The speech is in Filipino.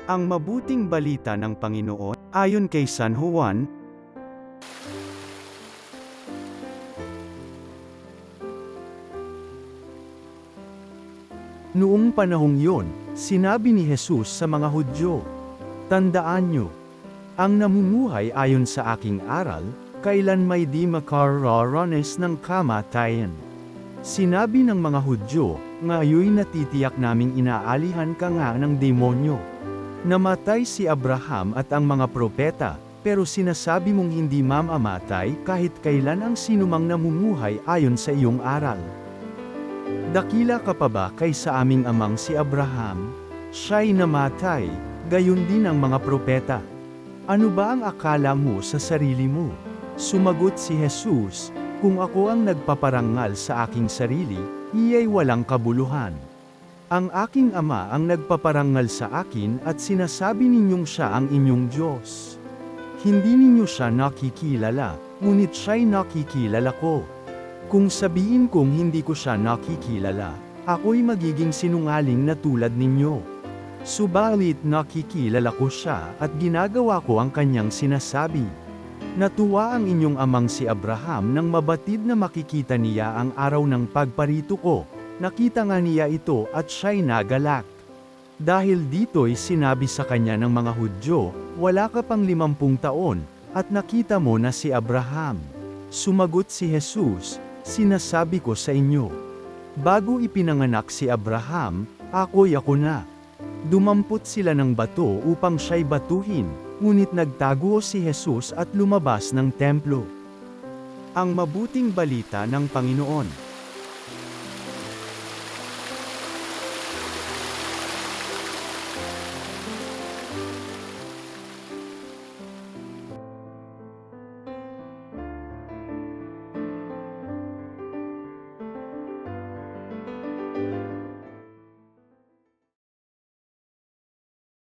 Ang mabuting balita ng Panginoon, ayon kay San Juan. Noong panahong yun, sinabi ni Jesus sa mga Hudyo, "Tandaan nyo, ang namumuhay ayon sa aking aral, kailan may di makararanas ng kamatayan." Sinabi ng mga Hudyo, "Ngayoy natitiyak naming inaalihan ka nga ng demonyo. Namatay si Abraham at ang mga propeta, pero sinasabi mong hindi mamamatay kahit kailan ang sinumang namumuhay ayon sa iyong aral. Dakila ka pa ba kaysa aming amang si Abraham? Siya'y namatay, gayon din ang mga propeta. Ano ba ang akala mo sa sarili mo?" Sumagot si Jesus, "Kung ako ang nagpaparangal sa aking sarili, iya'y walang kabuluhan. Ang aking Ama ang nagpaparangal sa akin at sinasabi ninyong siya ang inyong Diyos. Hindi ninyo siya nakikilala, ngunit siya'y nakikilala ko. Kung sabihin kong hindi ko siya nakikilala, ako'y magiging sinungaling na tulad ninyo. Subalit nakikilala ko siya at ginagawa ko ang kanyang sinasabi. Natuwa ang inyong amang si Abraham nang mabatid na makikita niya ang araw ng pagparito ko. Nakita nga niya ito at siya'y nagalak." Dahil dito'y sinabi sa kanya ng mga Hudyo, "Wala ka pang 50 taon, at nakita mo na si Abraham." Sumagot si Jesus, "Sinasabi ko sa inyo, bago ipinanganak si Abraham, ako na." Dumampot sila ng bato upang siya'y batuhin, ngunit nagtago si Jesus at lumabas ng templo. Ang mabuting balita ng Panginoon.